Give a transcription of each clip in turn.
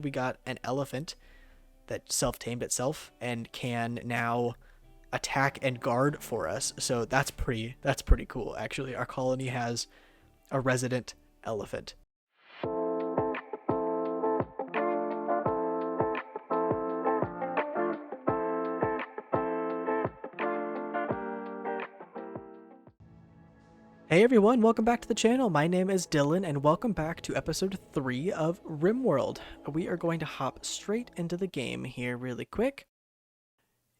We got an elephant that self-tamed itself and can now attack and guard for us. So that's pretty cool actually. Our colony has a resident elephant. Hey everyone, welcome back to the channel. My name is Dylan and welcome back to episode 3 of Rimworld. We are going to hop straight into the game here really quick.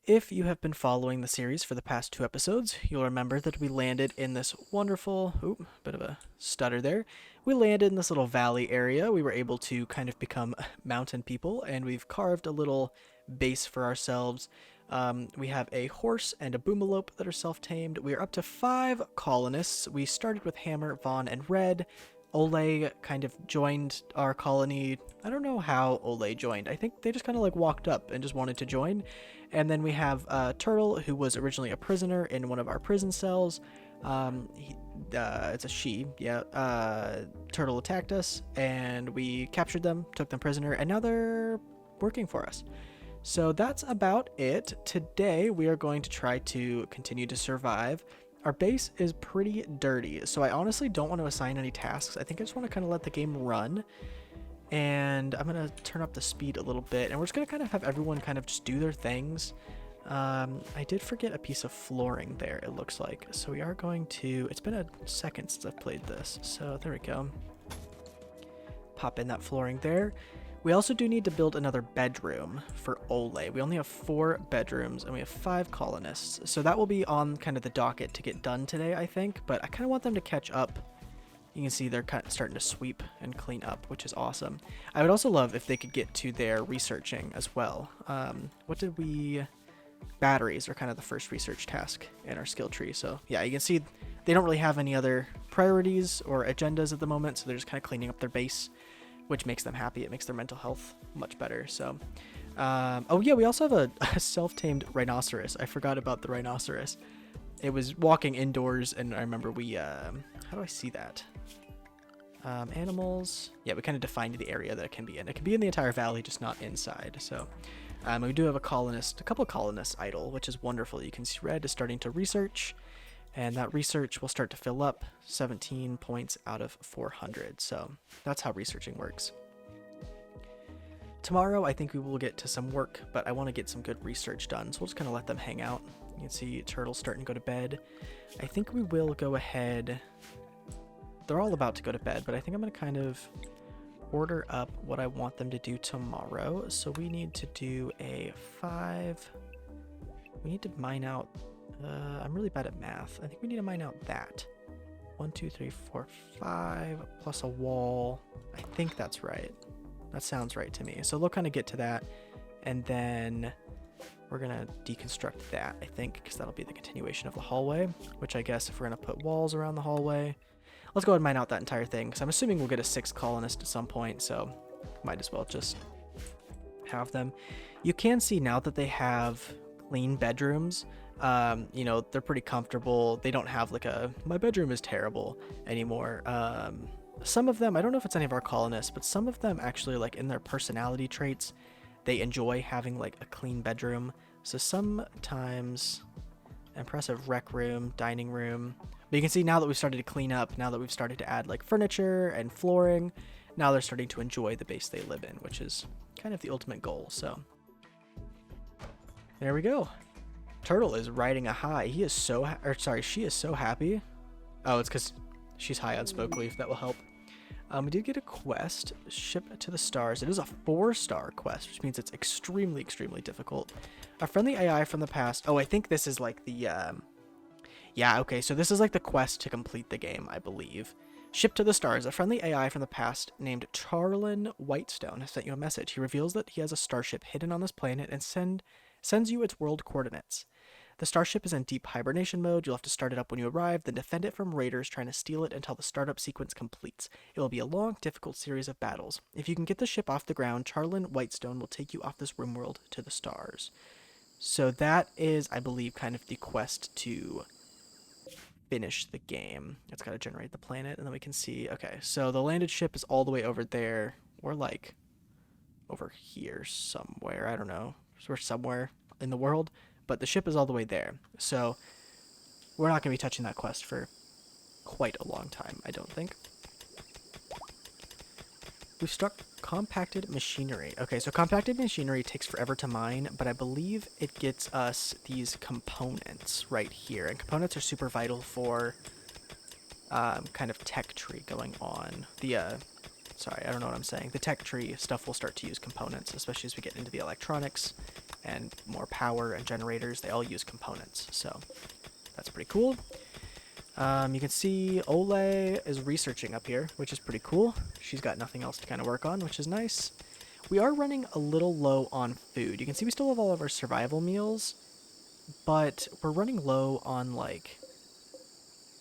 If you have been following the series for the past 2 episodes, you'll remember that we landed in this wonderful, bit of a stutter there. We landed in this little valley area. We were able to kind of become mountain people, and we've carved a little base for ourselves. We have a horse and a boomalope that are self-tamed. We are up to 5 colonists. We started with Hammer, Vaughn, and Red. Ole kind of joined our colony. I don't know how Ole joined. I think they just kind of like walked up and just wanted to join. And then we have Turtle, who was originally a prisoner in one of our prison cells. It's a she, yeah. Turtle attacked us, and we captured them, took them prisoner, and now they're working for us. So that's about it. Today we are going to try to continue to survive. Our base is pretty dirty, so I honestly don't want to assign any tasks. I think I just want to kind of let the game run. And I'm going to turn up the speed a little bit, and we're just going to kind of have everyone kind of just do their things. I did forget a piece of flooring there, it looks like. So we are going to... It's been a second since I've played this, so there we go. Pop in that flooring there. We also do need to build another bedroom for Ole. We only have 4 bedrooms, and we have 5 colonists. So that will be on kind of the docket to get done today, I think. But I kind of want them to catch up. You can see they're kind of starting to sweep and clean up, which is awesome. I would also love if they could get to their researching as well. What did we... Batteries are kind of the first research task in our skill tree. So yeah, you can see they don't really have any other priorities or agendas at the moment. So they're just kind of cleaning up their base, which makes them happy. It makes their mental health much better. So, oh yeah, we also have a self-tamed rhinoceros. I forgot about the rhinoceros. It was walking indoors, and I remember we, how do I see that? Animals. Yeah, we kind of defined the area that it can be in. It can be in the entire valley, just not inside. So, we do have a couple of colonists idle, which is wonderful. You can see Red is starting to research, and that research will start to fill up 17 points out of 400. So that's how researching works. Tomorrow, I think we will get to some work, but I want to get some good research done. So we'll just kind of let them hang out. You can see Turtle starting to go to bed. I think we will go ahead. They're all about to go to bed, but I think I'm going to kind of order up what I want them to do tomorrow. So we need to do a 5. We need to mine out. I'm really bad at math. I think we need to mine out that. 1, 2, 3, 4, 5 plus a wall. I think that's right. That sounds right to me. So they'll kind of get to that, and then we're gonna deconstruct that, I think, because that'll be the continuation of the hallway, which I guess if we're gonna put walls around the hallway, let's go ahead and mine out that entire thing, because I'm assuming we'll get a 6th colonist at some point, so might as well just have them. You can see now that they have clean bedrooms. You know, they're pretty comfortable. They don't have like a, my bedroom is terrible anymore. Some of them, I don't know if it's any of our colonists, but some of them actually, like in their personality traits, they enjoy having like a clean bedroom. So sometimes impressive rec room, dining room. But you can see now that we've started to clean up, now that we've started to add like furniture and flooring, now they're starting to enjoy the base they live in, which is kind of the ultimate goal. So there we go. Turtle is riding a high. He is so, she is so happy. Oh, it's because she's high on smoke leaf. That will help. We did get a quest, ship to the stars. It is a 4-star quest, which means it's extremely, extremely difficult. A friendly AI from the past. Oh, I think this is like the, yeah, okay. So this is like the quest to complete the game, I believe. Ship to the stars. A friendly AI from the past named Charlin Whitestone has sent you a message. He reveals that he has a starship hidden on this planet and sends you its world coordinates. The starship is in deep hibernation mode. You'll have to start it up when you arrive, then defend it from raiders trying to steal it until the startup sequence completes. It will be a long, difficult series of battles. If you can get the ship off the ground, Charlin Whitestone will take you off this Rimworld to the stars. So that is, I believe, kind of the quest to finish the game. It's got to generate the planet, and then we can see, okay, so the landed ship is all the way over there. We're like over here somewhere. I don't know. We're somewhere in the world, but the ship is all the way there. So we're not going to be touching that quest for quite a long time, I don't think. We've struck compacted machinery. Okay, so compacted machinery takes forever to mine, but I believe it gets us these components right here. And components are super vital for kind of tech tree going on. Sorry, I don't know what I'm saying. The tech tree stuff will start to use components, especially as we get into the electronics and more power and generators. They all use components, so that's pretty cool. You can see Ole is researching up here, which is pretty cool. She's got nothing else to kind of work on, which is nice. We are running a little low on food. You can see we still have all of our survival meals, but we're running low on, like,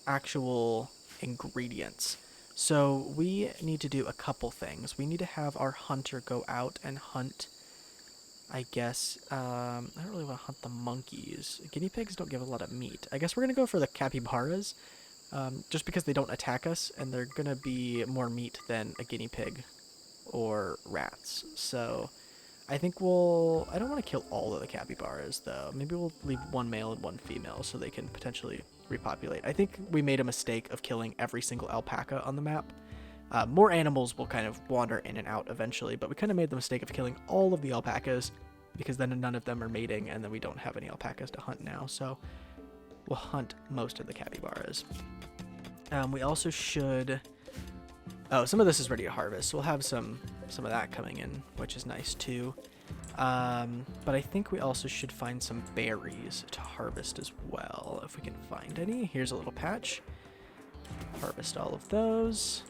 actual ingredients. So we need to do a couple things. We need to have our hunter go out and hunt, I guess, I don't really want to hunt the monkeys. Guinea pigs don't give a lot of meat. I guess we're going to go for the capybaras, just because they don't attack us, and they're going to be more meat than a guinea pig or rats. So I think I don't want to kill all of the capybaras, though. Maybe we'll leave one male and one female so they can potentially repopulate. I think we made a mistake of killing every single alpaca on the map. More animals will kind of wander in and out eventually, but we kind of made the mistake of killing all of the alpacas because then none of them are mating, and then we don't have any alpacas to hunt now, so we'll hunt most of the capybaras. We also should... Oh, some of this is ready to harvest, so we'll have some of that coming in, which is nice too. But I think we also should find some berries to harvest as well, if we can find any. Here's a little patch. Harvest all of those.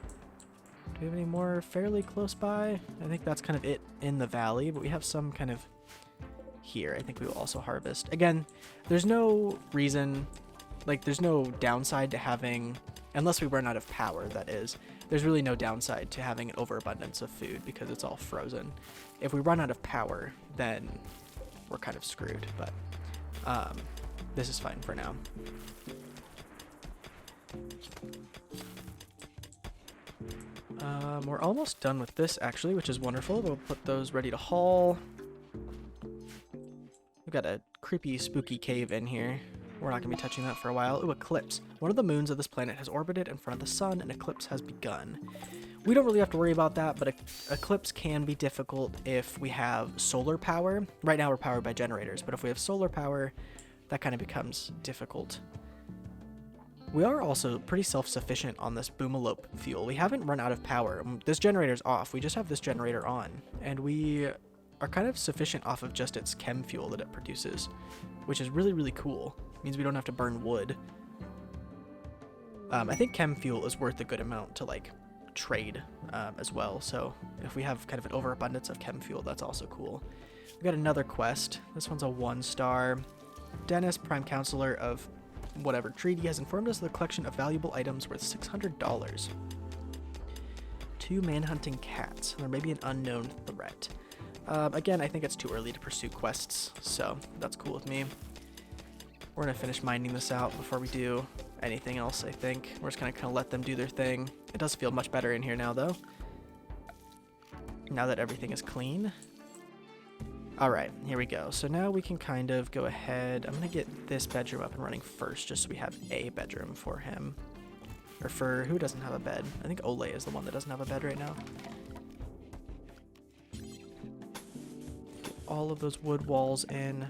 Do we have any more fairly close by? I think that's kind of it in the valley, but we have some kind of here. I think we will also harvest. Again, there's no reason, like there's no downside to having, unless we run out of power, that is. There's really no downside to having an overabundance of food because it's all frozen. If we run out of power, then we're kind of screwed, but this is fine for now. We're almost done with this, actually, which is wonderful. We'll put those ready to haul. We've got a creepy, spooky cave in here. We're not going to be touching that for a while. Ooh, eclipse. One of the moons of this planet has orbited in front of the sun, and eclipse has begun. We don't really have to worry about that, but eclipse can be difficult if we have solar power. Right now we're powered by generators, but if we have solar power, that kind of becomes difficult. We are also pretty self-sufficient on this boomalope fuel. We haven't run out of power. This generator's off. We just have this generator on, and we are kind of sufficient off of just its chem fuel that it produces, which is really, really cool. It means we don't have to burn wood. I think chem fuel is worth a good amount to, like, trade as well, so if we have kind of an overabundance of chem fuel, that's also cool. We've got another quest. This one's a 1-star. Dennis, Prime Counselor of whatever treaty, has informed us of the collection of valuable items worth $600. 2 manhunting cats. There may be an unknown threat. Again, I think it's too early to pursue quests, so that's cool with me. We're going to finish mining this out before we do anything else, I think. We're just going to kind of let them do their thing. It does feel much better in here now, though. Now that everything is clean. Alright, here we go. So now we can kind of go ahead. I'm going to get this bedroom up and running first, just so we have a bedroom for him. Or for who doesn't have a bed? I think Ole is the one that doesn't have a bed right now. Get all of those wood walls in,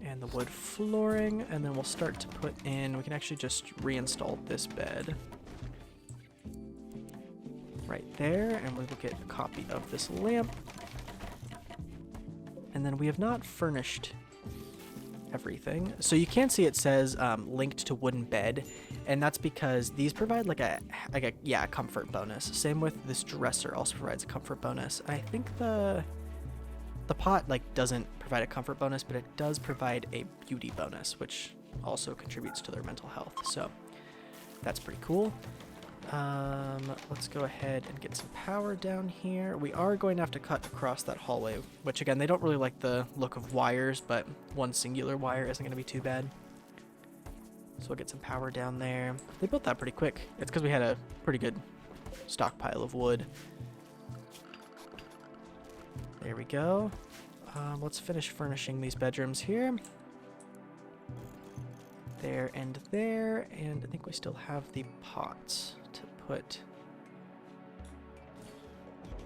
and the wood flooring, and then we'll start to put in, we can actually just reinstall this bed right there, and we'll get a copy of this lamp. And then we have not furnished everything. So you can see it says linked to wooden bed, and that's because these provide like a comfort bonus. Same with this dresser, also provides a comfort bonus. I think the pot like doesn't provide a comfort bonus, but it does provide a beauty bonus, which also contributes to their mental health. So that's pretty cool. Let's go ahead and get some power down here. We are going to have to cut across that hallway, which again, they don't really like the look of wires, but one singular wire isn't going to be too bad. So we'll get some power down there. They built that pretty quick. It's because we had a pretty good stockpile of wood. There we go. Let's finish furnishing these bedrooms here. There and there, and I think we still have the pots to put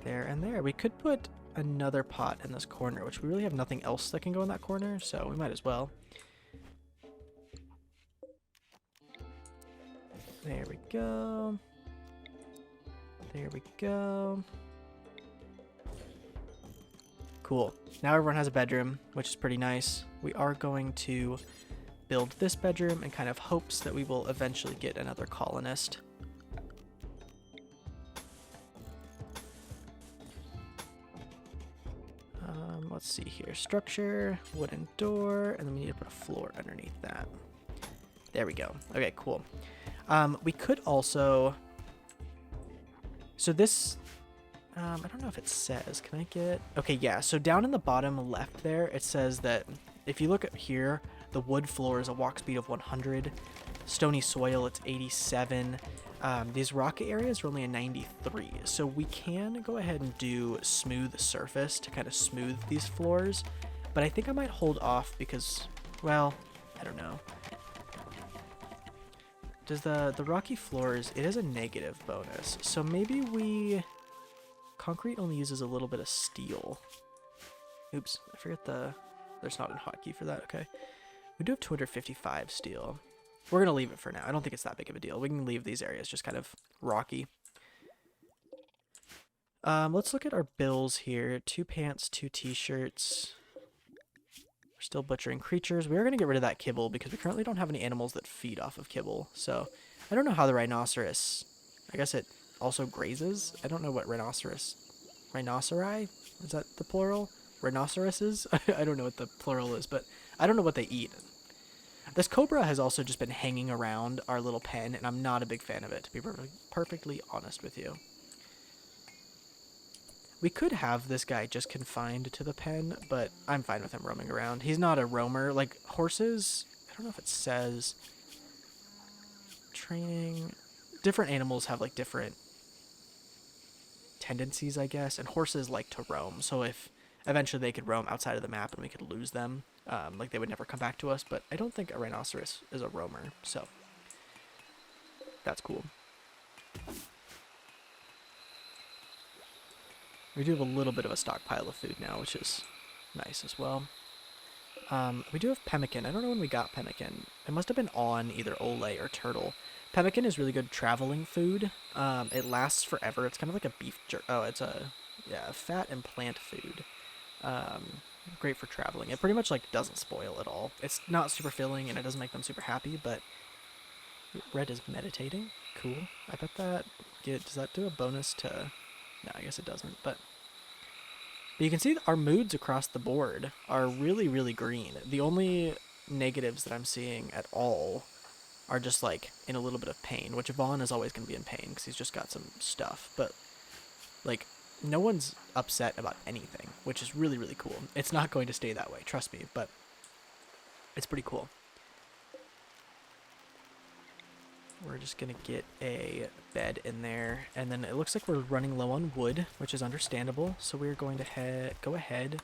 there and there. We could put another pot in this corner, which we really have nothing else that can go in that corner, so we might as well. There we go. There we go. Cool. Now everyone has a bedroom, which is pretty nice. We are going to build this bedroom in kind of hopes that we will eventually get another colonist. Let's see here. Structure, wooden door, and then we need to put a floor underneath that. There we go. Okay, cool. We could also... So this... I don't know if it says. Can I get... Okay, yeah. So down in the bottom left there, it says that if you look at here, the wood floor is a walk speed of 100. Stony soil, it's 87. These rocky areas are only a 93. So we can go ahead and do smooth surface to kind of smooth these floors. But I think I might hold off because, well, I don't know. Does the rocky floors, it is a negative bonus. So maybe we... Concrete only uses a little bit of steel. Oops, I forget there's not a hotkey for that, okay. We do have 255 steel. We're going to leave it for now. I don't think it's that big of a deal. We can leave these areas just kind of rocky. Let's look at our bills here. 2 pants, 2 t-shirts. We're still butchering creatures. We are going to get rid of that kibble because we currently don't have any animals that feed off of kibble. So I don't know how the rhinoceros... I guess it also grazes. I don't know what rhinoceri? Is that the plural? Rhinoceroses? I don't know what the plural is, but I don't know what they eat. This cobra has also just been hanging around our little pen, and I'm not a big fan of it, to be perfectly honest with you. We could have this guy just confined to the pen, but I'm fine with him roaming around. He's not a roamer. Like, horses, I don't know if it says training. Different animals have, like, different tendencies, I guess, and horses like to roam. So if eventually they could roam outside of the map and we could lose them, like they would never come back to us, but I don't think a rhinoceros is a roamer, so that's cool. We do have a little bit of a stockpile of food now, which is nice as well. We do have pemmican. I don't know when we got pemmican. It must have been on either Ole or Turtle. Pemmican is really good traveling food. It lasts forever. It's kind of like a beef jerky. Oh, it's a fat and plant food. Great for traveling. It pretty much like doesn't spoil at all. It's not super filling and it doesn't make them super happy, but Red is meditating. Cool. I bet that does that do a bonus to... No, I guess it doesn't, but you can see that our moods across the board are really, really green. The only negatives that I'm seeing at all are just like in a little bit of pain, which Vaughn is always going to be in pain because he's just got some stuff, but like no one's upset about anything, which is really, really cool. It's not going to stay that way, trust me, but it's pretty cool. We're just going to get a bed in there, and then it looks like we're running low on wood, which is understandable, so we're going to go ahead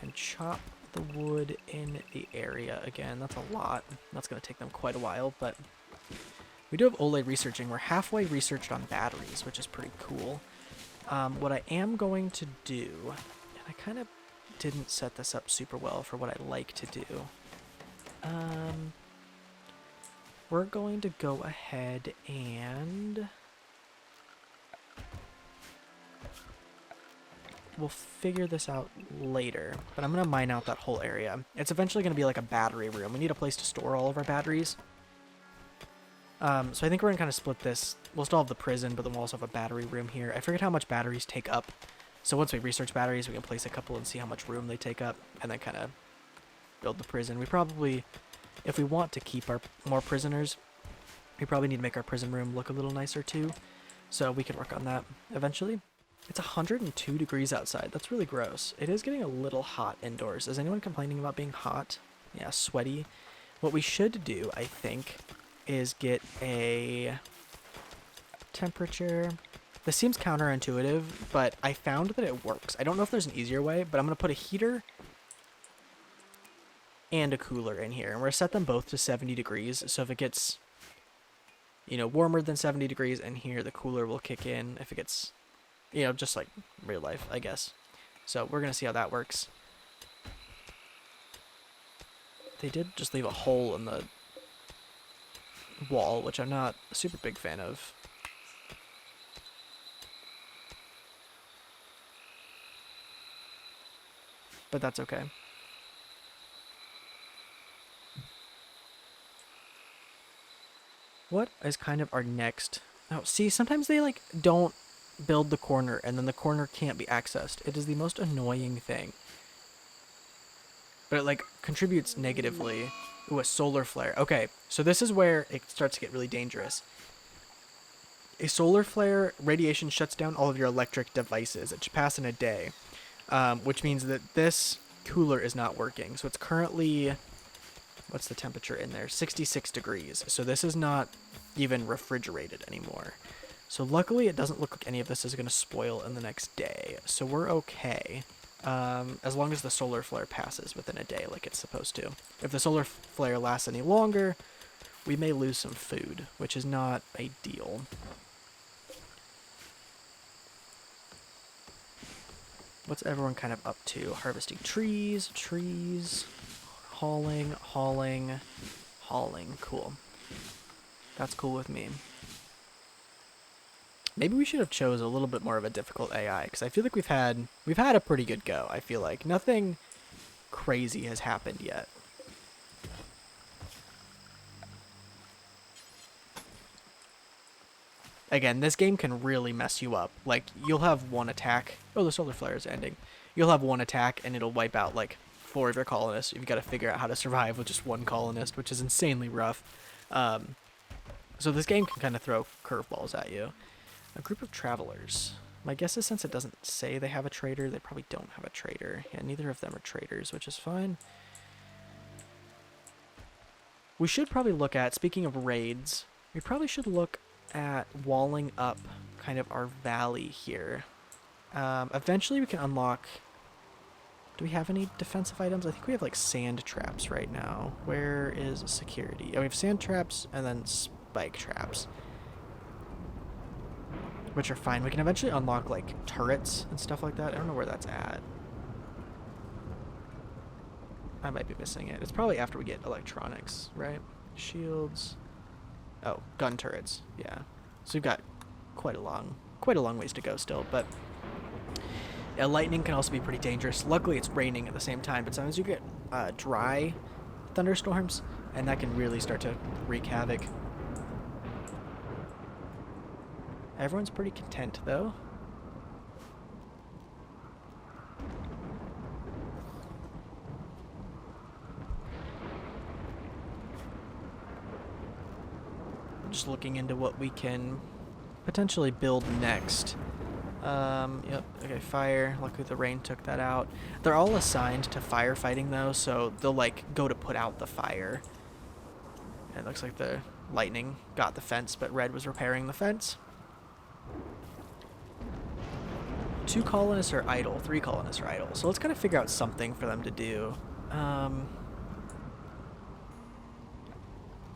and chop the wood in the area again. That's a lot. That's going to take them quite a while, but we do have Ole researching. We're halfway researched on batteries, which is pretty cool. What I am going to do, and I kind of didn't set this up super well for what I like to do. We're going to go ahead and we'll figure this out later, but I'm going to mine out that whole area. It's eventually going to be like a battery room. We need a place to store all of our batteries. So I think we're going to kind of split this. We'll still have the prison, but then we'll also have a battery room here. I forget how much batteries take up. So once we research batteries, we can place a couple and see how much room they take up, and then kind of build the prison. We probably... If we want to keep our more prisoners, we probably need to make our prison room look a little nicer too. So we can work on that eventually. It's 102 degrees outside. That's really gross. It is getting a little hot indoors. Is anyone complaining about being hot? Yeah, sweaty. What we should do, I think, is get a temperature This seems counterintuitive, but I found that it works. I don't know if there's an easier way, but I'm going to put a heater and a cooler in here. And we're going to set them both to 70 degrees. So if it gets, you know, warmer than 70 degrees in here, the cooler will kick in. If it gets, you know, just like real life, I guess. So we're going to see how that works. They did just leave a hole in the wall, which I'm not a super big fan of. But that's okay. What is kind of our next... Oh, see, sometimes they, like, don't build the corner, and then the corner can't be accessed. It is the most annoying thing. But it, like, contributes negatively. Ooh, a solar flare. Okay, so this is where it starts to get really dangerous. A solar flare, radiation shuts down all of your electric devices. It should pass in a day, which means that this cooler is not working. So it's currently... What's the temperature in there? 66 degrees. So this is not even refrigerated anymore. So luckily it doesn't look like any of this is going to spoil in the next day. So we're okay. As long as the solar flare passes within a day like it's supposed to. If the solar flare lasts any longer, we may lose some food, which is not ideal. What's everyone kind of up to? Harvesting trees, hauling. Cool. That's cool with me. Maybe we should have chose a little bit more of a difficult AI, because I feel like we've had a pretty good go. I feel like nothing crazy has happened yet. Again, this game can really mess you up. Like, you'll have one attack. Oh, the solar flare is ending. You'll have one attack, and it'll wipe out, like, 4 of your colonists. You've got to figure out how to survive with just one colonist, which is insanely rough. So this game can kind of throw curveballs at you. A group of travelers. My guess is since it doesn't say they have a trader, they probably don't have a trader. Yeah, neither of them are traders, which is fine. We should probably look at, speaking of raids, we probably should look at walling up kind of our valley here. Eventually we can unlock... Do we have any defensive items? I think we have like sand traps right now. Where is security? Oh, we have sand traps and then spike traps, which are fine. We can eventually unlock like turrets and stuff like that. I don't know where that's at. I might be missing it. It's probably after we get electronics, right? Shields. Oh, gun turrets. Yeah. So we've got quite a long ways to go still, but yeah, lightning can also be pretty dangerous. Luckily, it's raining at the same time, but sometimes you get dry thunderstorms, and that can really start to wreak havoc. Everyone's pretty content, though. Just looking into what we can potentially build next. Yep, okay, fire. Luckily the rain took that out. They're all assigned to firefighting, though, so they'll, like, go to put out the fire. And it looks like the lightning got the fence, but Red was repairing the fence. 2 colonists are idle, 3 colonists are idle. So let's kind of figure out something for them to do. I'm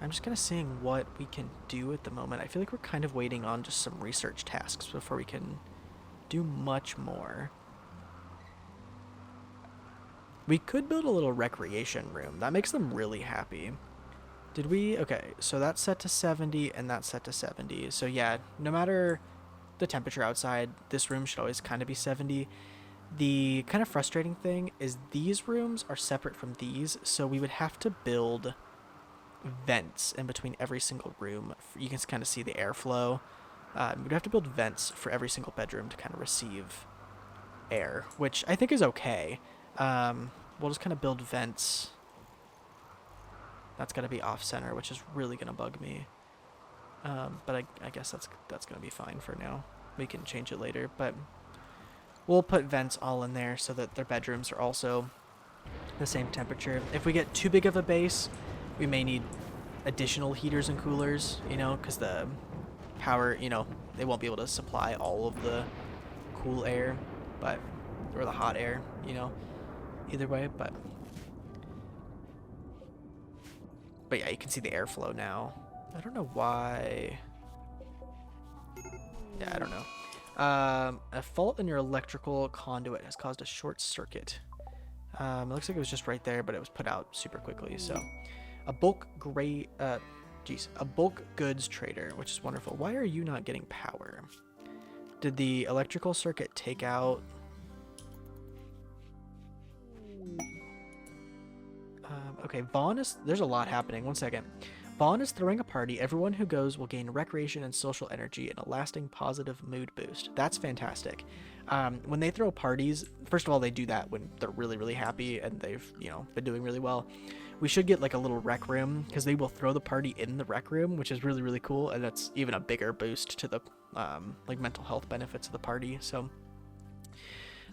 just kind of seeing what we can do at the moment. I feel like we're kind of waiting on just some research tasks before we can do much more. We could build a little recreation room. That makes them really happy. Did we? Okay, so that's set to 70 and that's set to 70. So yeah, no matter the temperature outside, this room should always kind of be 70. The kind of frustrating thing is these rooms are separate from these, so we would have to build vents in between every single room. You can kind of see the airflow. We'd have to build vents for every single bedroom to kind of receive air, which I think is okay. We'll just kind of build vents. That's got to be off-center, which is really going to bug me. But I guess that's going to be fine for now. We can change it later, but we'll put vents all in there so that their bedrooms are also the same temperature. If we get too big of a base, we may need additional heaters and coolers, you know, because the power, you know, they won't be able to supply all of the cool air, but or the hot air, you know, either way. But yeah, you can see the airflow now. I don't know why. Yeah, I don't know. A fault in your electrical conduit has caused a short circuit. It looks like it was just right there, but it was put out super quickly. So, a a bulk goods trader, which is wonderful. Why are you not getting power? Did the electrical circuit take out? Okay, Vaughn is. There's a lot happening. One second. Vaughn is throwing a party. Everyone who goes will gain recreation and social energy and a lasting positive mood boost. That's fantastic. When they throw parties, first of all, they do that when they're really, really happy and they've, been doing really well. We should get like a little rec room because they will throw the party in the rec room, which is really, really cool. And that's even a bigger boost to the like mental health benefits of the party. So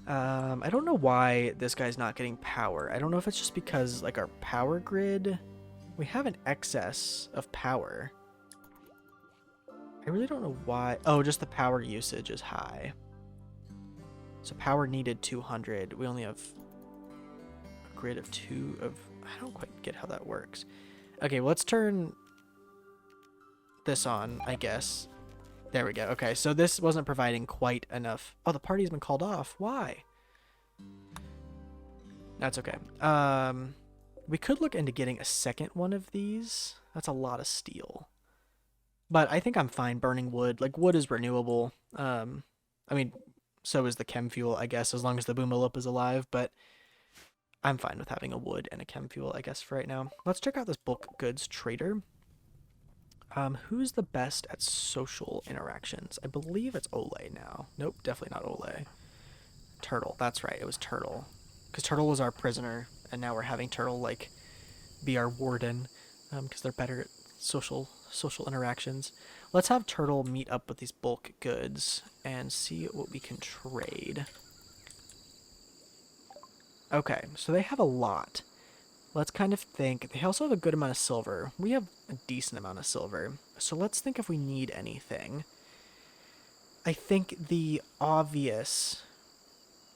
I don't know why this guy's not getting power. I don't know if it's just because like our power grid, we have an excess of power. I really don't know why. Oh, just the power usage is high. So power needed 200. We only have a grid of 2 of... I don't quite get how that works. Okay, well, let's turn this on, I guess. There we go. Okay, so this wasn't providing quite enough. Oh, the party's been called off. Why? That's okay. We could look into getting a second one of these. That's a lot of steel. But I think I'm fine burning wood. Like, wood is renewable. I mean, so is the chem fuel, I guess, as long as the Boomalip is alive. But I'm fine with having a wood and a chem fuel, I guess, for right now. Let's check out this bulk goods trader. Who's the best at social interactions? I believe it's Ole now. Nope, definitely not Ole. Turtle, that's right, it was Turtle. Because Turtle was our prisoner, and now we're having Turtle, like, be our warden, because they're better at social interactions. Let's have Turtle meet up with these bulk goods and see what we can trade. Okay, so they have a lot. Let's kind of think. They also have a good amount of silver. We have a decent amount of silver. So let's think if we need anything. I think the obvious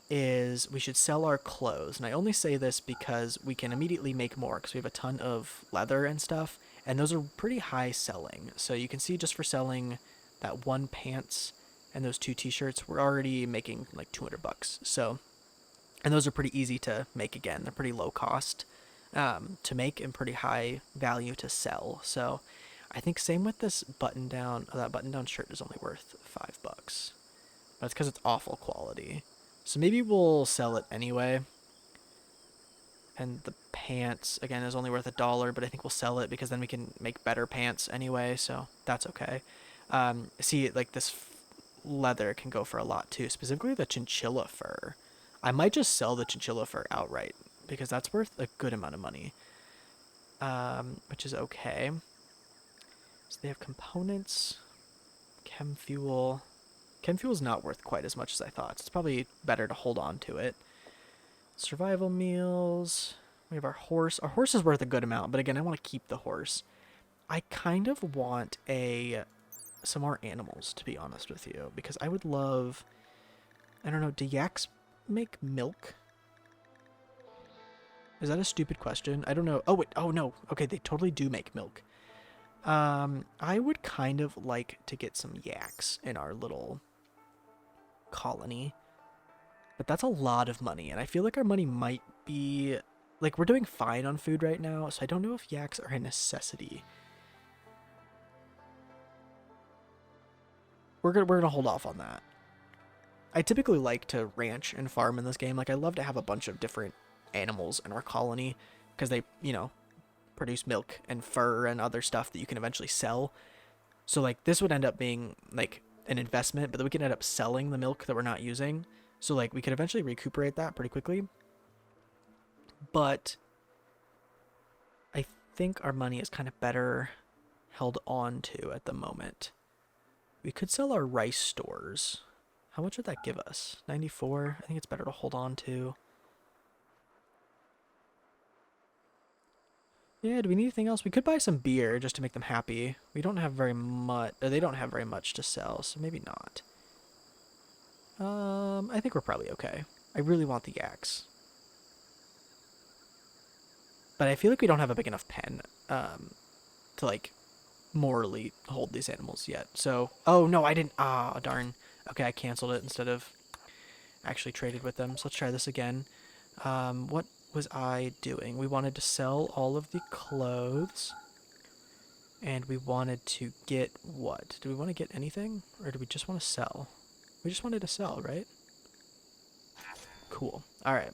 is we should sell our clothes. And I only say this because we can immediately make more because we have a ton of leather and stuff. And those are pretty high selling. So you can see just for selling that one pants and those 2 t-shirts, we're already making like 200 bucks. So, and those are pretty easy to make again. They're pretty low cost to make and pretty high value to sell. So I think same with this button down. That button down shirt is only worth $5, but it's because it's awful quality. So maybe we'll sell it anyway. And the pants again is only worth $1, but I think we'll sell it because then we can make better pants anyway. So that's okay. See, like this leather can go for a lot too, specifically the chinchilla fur. I might just sell the chinchilla fur outright because that's worth a good amount of money, which is okay. So they have components, chem fuel. Chem fuel is not worth quite as much as I thought. So it's probably better to hold on to it. Survival meals. We have our horse. Our horse is worth a good amount, but again, I want to keep the horse. I kind of want some more animals, to be honest with you, because I would love... I don't know, do yaks make milk? Is that a stupid question? I don't know. Oh, wait. Oh, no. Okay, they totally do make milk. I would kind of like to get some yaks in our little colony. But that's a lot of money, and I feel like our money might be... Like, we're doing fine on food right now, so I don't know if yaks are a necessity. We're gonna hold off on that. I typically like to ranch and farm in this game. Like, I love to have a bunch of different animals in our colony because they, produce milk and fur and other stuff that you can eventually sell. So, like, this would end up being, like, an investment, but then we can end up selling the milk that we're not using. So, like, we could eventually recuperate that pretty quickly. But I think our money is kind of better held on to at the moment. We could sell our rice stores. How much would that give us? 94? I think it's better to hold on to. Yeah, do we need anything else? We could buy some beer just to make them happy. We don't have very much, they don't have very much to sell, so maybe not. I think we're probably okay. I really want the axe. But I feel like we don't have a big enough pen, to like morally hold these animals yet. So, oh no, I didn't. Ah, darn. Okay, I canceled it instead of actually traded with them. So let's try this again. What was I doing? We wanted to sell all of the clothes. And we wanted to get what? Do we want to get anything? Or do we just want to sell? We just wanted to sell, right? Cool. Alright.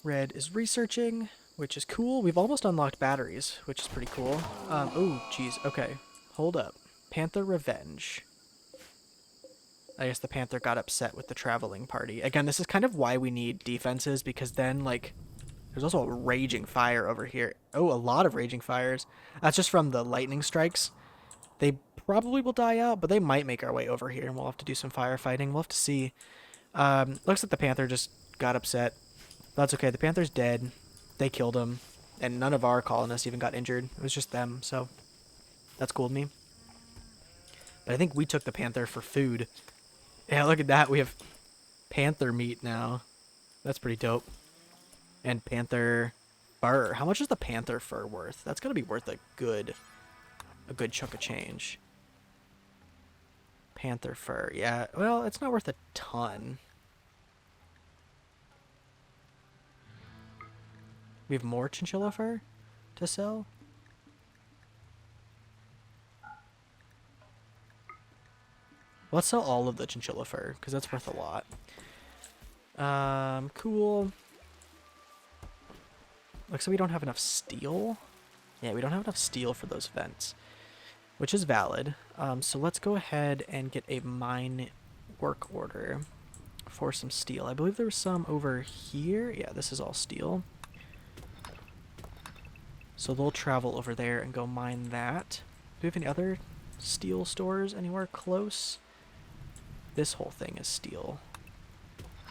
Red is researching, which is cool. We've almost unlocked batteries, which is pretty cool. Oh, geez. Okay. Hold up. Panther Revenge. I guess the Panther got upset with the traveling party. Again, this is kind of why we need defenses, because then, like, there's also a raging fire over here. Oh, a lot of raging fires. That's just from the lightning strikes. They probably will die out, but they might make our way over here, and we'll have to do some firefighting. We'll have to see. Looks like the Panther just got upset. That's okay. The Panther's dead. They killed him, and none of our colonists even got injured. It was just them, so that's cool with me. But I think we took the Panther for food. Yeah, look at that. We have Panther meat now. That's pretty dope. And Panther fur. How much is the Panther fur worth? That's gonna be worth a good chunk of change. Panther fur. Yeah, well, it's not worth a ton. We have more chinchilla fur to sell. Let's sell all of the chinchilla fur, because that's worth a lot. Cool. Looks like we don't have enough steel. Yeah, we don't have enough steel for those vents, which is valid. So let's go ahead and get a mine work order for some steel. I believe there was some over here. Yeah, this is all steel. So they'll travel over there and go mine that. Do we have any other steel stores anywhere close? This whole thing is steel.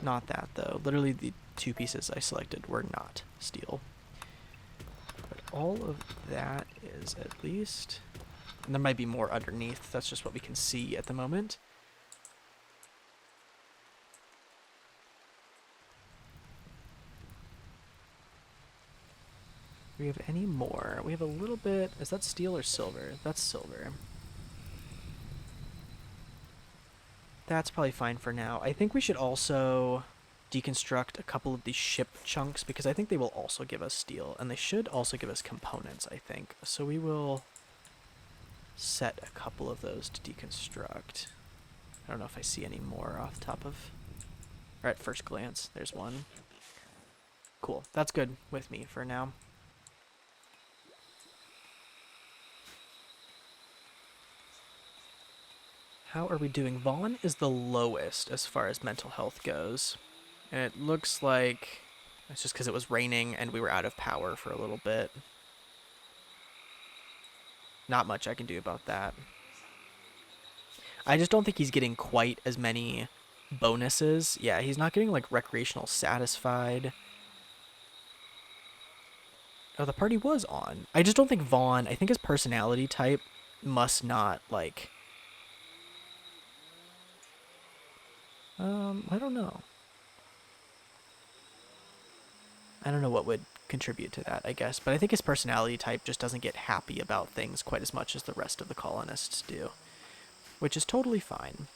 Not that, though. Literally, the two pieces I selected were not steel. But all of that is at least... And there might be more underneath. That's just what we can see at the moment. Do we have any more? We have a little bit... Is that steel or silver? That's silver. That's probably fine for now. I think we should also deconstruct a couple of these ship chunks, because I think they will also give us steel, and they should also give us components, I think. So we will set a couple of those to deconstruct. I don't know if I see any more off the top of... Or at first glance, there's one. Cool. That's good with me for now. How are we doing? Vaughn is the lowest as far as mental health goes. And it looks like it's just because it was raining and we were out of power for a little bit. Not much I can do about that. I just don't think he's getting quite as many bonuses. Yeah, he's not getting, like, recreational satisfied. Oh, the party was on. I just don't think Vaughn... I think his personality type must not, like... I don't know. I don't know what would contribute to that, I guess. But I think his personality type just doesn't get happy about things quite as much as the rest of the colonists do. Which is totally fine.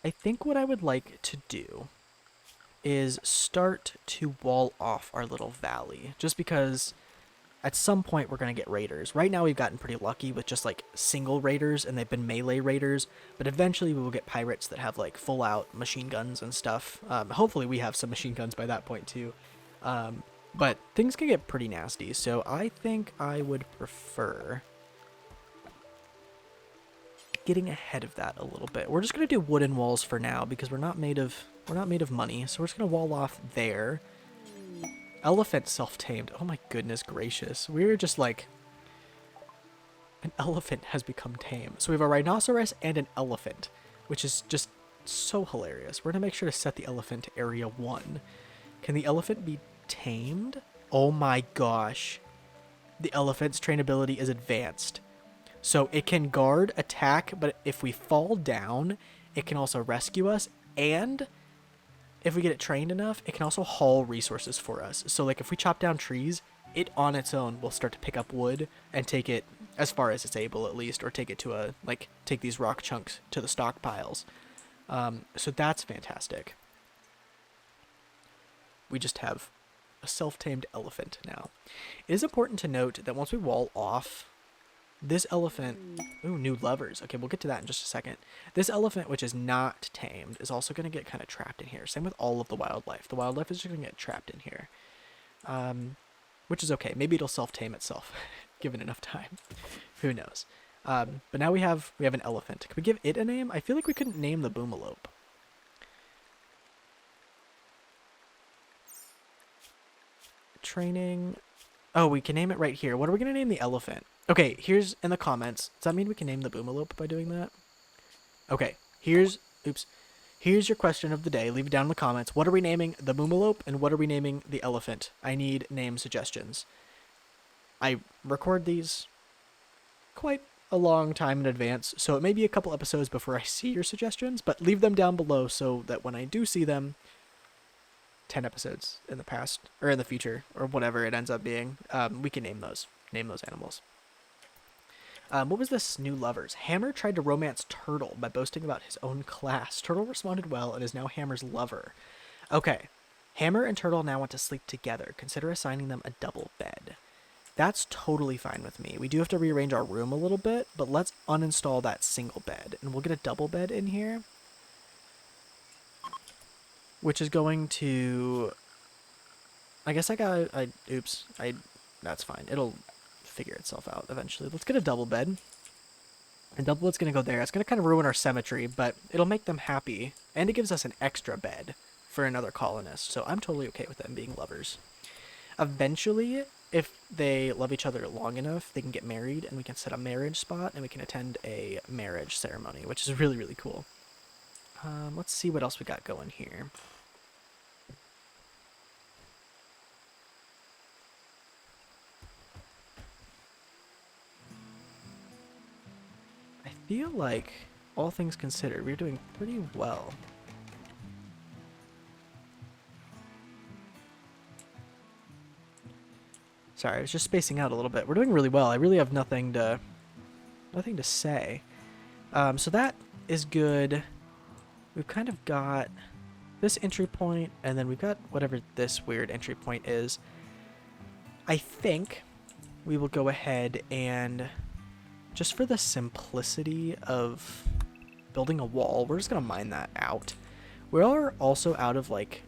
I think what I would like to do is start to wall off our little valley. Just because at some point we're going to get raiders. Right now we've gotten pretty lucky with just like single raiders, and they've been melee raiders, but eventually we will get pirates that have like full out machine guns and stuff. Hopefully we have some machine guns by that point too. But things can get pretty nasty, so I think I would prefer getting ahead of that a little bit. We're just going to do wooden walls for now because we're not made of money, so we're just going to wall off there. Elephant self-tamed. Oh my goodness gracious. We're just like... an elephant has become tame. So we have a rhinoceros and an elephant, which is just so hilarious. We're going to make sure to set the elephant to area 1. Can the elephant be tamed? Oh my gosh. The elephant's trainability is advanced. So it can guard, attack, but if we fall down, it can also rescue us. And if we get it trained enough, it can also haul resources for us. So like if we chop down trees, it on its own will start to pick up wood and take it as far as it's able at least, or take it to take these rock chunks to the stockpiles. So that's fantastic. We just have a self-tamed elephant now. It is important to note that once we wall off this elephant, ooh, new lovers. Okay, we'll get to that in just a second. This elephant, which is not tamed, is also going to get kind of trapped in here. Same with all of the wildlife. The wildlife is just going to get trapped in here, which is okay. Maybe it'll self-tame itself, given enough time. Who knows? But now we have an elephant. Can we give it a name? I feel like we couldn't name the boomalope. Training. Oh, we can name it right here. What are we going to name the elephant? Okay, here's in the comments. Does that mean we can name the boomalope by doing that? Okay, here's your question of the day. Leave it down in the comments. What are we naming the boomalope and what are we naming the elephant? I need name suggestions. I record these quite a long time in advance, so it may be a couple episodes before I see your suggestions, but leave them down below so that when I do see them, 10 episodes in the past, or in the future, or whatever it ends up being, we can name those animals. What was this new lovers? Hammer tried to romance Turtle by boasting about his own class. Turtle responded well and is now Hammer's lover. Okay, Hammer and Turtle now want to sleep together. Consider assigning them a double bed. That's totally fine with me. We do have to rearrange our room a little bit, but let's uninstall that single bed, and we'll get a double bed in here, which is going to, I guess that's fine. It'll figure itself out eventually. Let's get a double bed. And double bed's going to go there. It's going to kind of ruin our symmetry, but it'll make them happy. And it gives us an extra bed for another colonist. So I'm totally okay with them being lovers. Eventually, if they love each other long enough, they can get married and we can set a marriage spot and we can attend a marriage ceremony, which is really, really cool. Let's see what else we got going here. I feel like, all things considered, we're doing pretty well. Sorry, I was just spacing out a little bit. We're doing really well. I really have nothing to say. So that is good. We've kind of got this entry point, and then we've got whatever this weird entry point is. I think we will go ahead and, just for the simplicity of building a wall, we're just going to mine that out. We're also out of, like,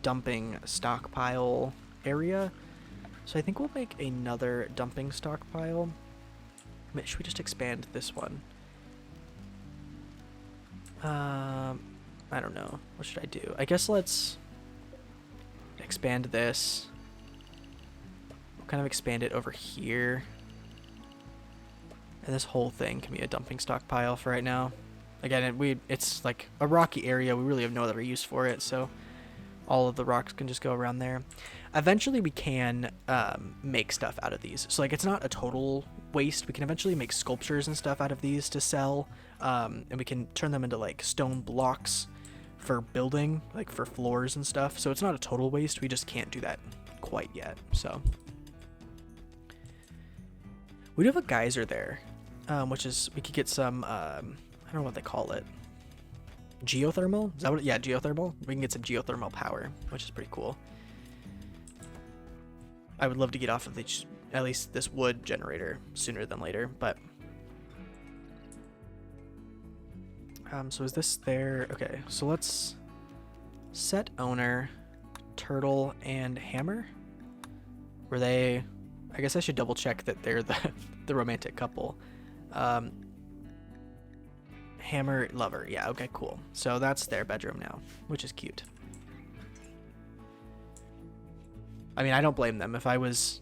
dumping stockpile area, so I think we'll make another dumping stockpile. Should we just expand this one? I don't know. What should I do? I guess let's expand this. We'll kind of expand it over here. And this whole thing can be a dumping stockpile for right now. Again, it's like a rocky area. We really have no other use for it, so all of the rocks can just go around there. Eventually we can make stuff out of these. So like it's not a total waste. We can eventually make sculptures and stuff out of these to sell. And we can turn them into like stone blocks for building, like for floors and stuff. So it's not a total waste. We just can't do that quite yet. So we do have a geyser there, which is, we could get some, I don't know what they call it. Geothermal? Is that what? Yeah, geothermal. We can get some geothermal power, which is pretty cool. I would love to get off of at least this wood generator sooner than later, but so is this there? Okay, so let's set owner, Turtle, and Hammer. Were they? I guess I should double check that they're the romantic couple. Hammer, lover. Yeah, okay, cool. So that's their bedroom now, which is cute. I mean, I don't blame them. If I was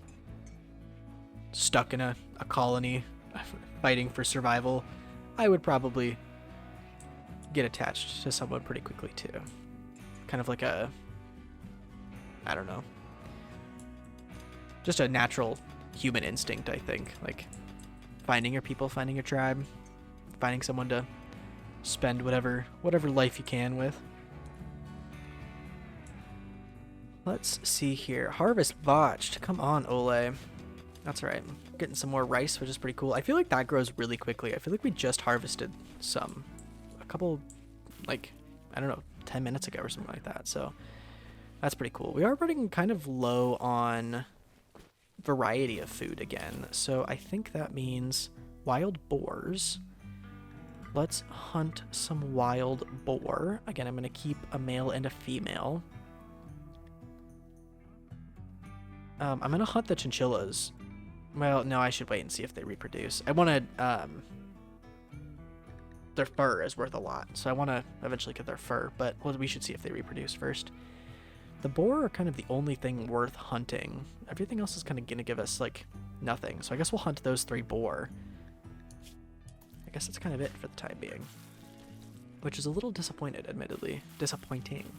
stuck in a colony fighting for survival, I would probably get attached to someone pretty quickly too. Kind of like a, I don't know, just a natural human instinct, I think. Like finding your people, finding your tribe, finding someone to spend whatever life you can with. Let's see here. Harvest botched. Come on, Ole. That's right. Getting some more rice, which is pretty cool. I feel like that grows really quickly. I feel like we just harvested some a couple, like, I don't know, 10 minutes ago or something like that. So that's pretty cool. We are running kind of low on variety of food again. So I think that means wild boars. Let's hunt some wild boar. Again, I'm going to keep a male and a female. I'm going to hunt the chinchillas. Well, no, I should wait and see if they reproduce. I want to, their fur is worth a lot, so I want to eventually get their fur, but we should see if they reproduce first. The boar are kind of the only thing worth hunting. Everything else is kind of going to give us, like, nothing, so I guess we'll hunt those 3 boar. I guess that's kind of it for the time being. Which is a little disappointed, admittedly. Disappointing.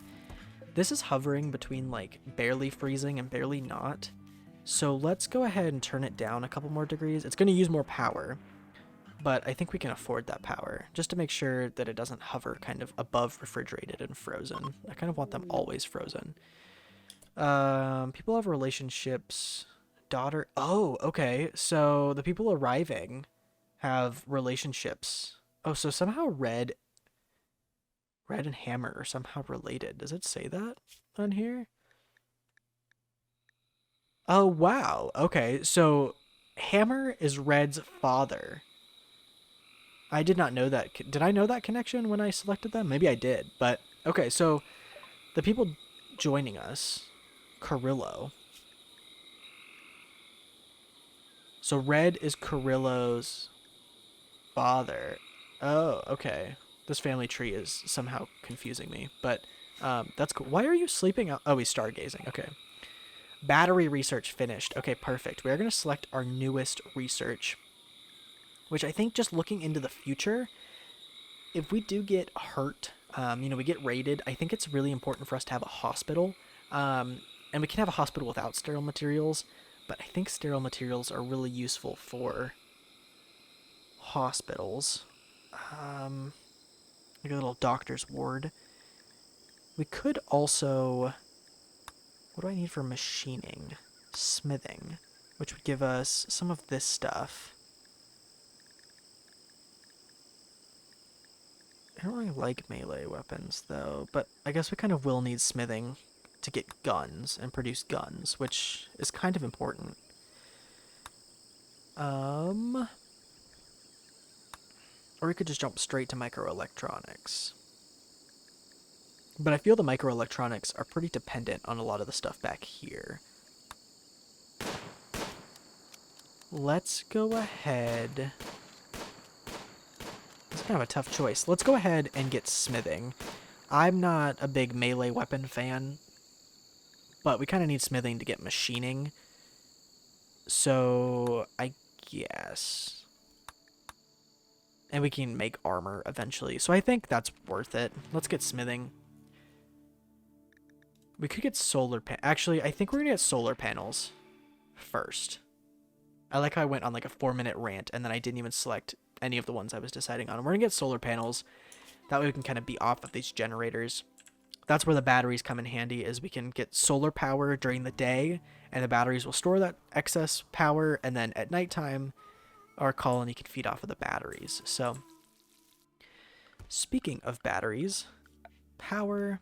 This is hovering between, like, barely freezing and barely not. So let's go ahead and turn it down a couple more degrees. It's going to use more power, but I think we can afford that power, just to make sure that it doesn't hover kind of above refrigerated and frozen. I kind of want them always frozen. People have relationships. Daughter. Oh, okay. So the people arriving have relationships. Oh, so somehow Red and Hammer are somehow related. Does it say that on here? Oh, wow. Okay, so Hammer is Red's father. I did not know that. Did I know that connection when I selected them? Maybe I did. But, okay, so the people joining us, Carrillo. So Red is Carrillo's father. Oh, okay. This family tree is somehow confusing me, but that's cool. Why are you sleeping out? Oh, he's stargazing. Okay. Battery research finished. Okay, perfect. We are going to select our newest research, which I think, just looking into the future, if we do get hurt, we get raided, I think it's really important for us to have a hospital. And we can have a hospital without sterile materials, but I think sterile materials are really useful for hospitals. Like a little doctor's ward. We could also... What do I need for machining? Smithing, which would give us some of this stuff. I don't really like melee weapons, though, but I guess we kind of will need smithing to get guns and produce guns, which is kind of important. Or we could just jump straight to microelectronics. But I feel the microelectronics are pretty dependent on a lot of the stuff back here. Let's go ahead... It's kind of a tough choice. Let's go ahead and get smithing. I'm not a big melee weapon fan, but we kind of need smithing to get machining. So, I guess... And we can make armor eventually. So I think that's worth it. Let's get smithing. We could get solar Actually, I think we're going to get solar panels first. I like how I went on like a 4-minute rant and then I didn't even select any of the ones I was deciding on. We're going to get solar panels. That way we can kind of be off of these generators. That's where the batteries come in handy, is we can get solar power during the day and the batteries will store that excess power, and then at nighttime our colony can feed off of the batteries. So, speaking of batteries, power,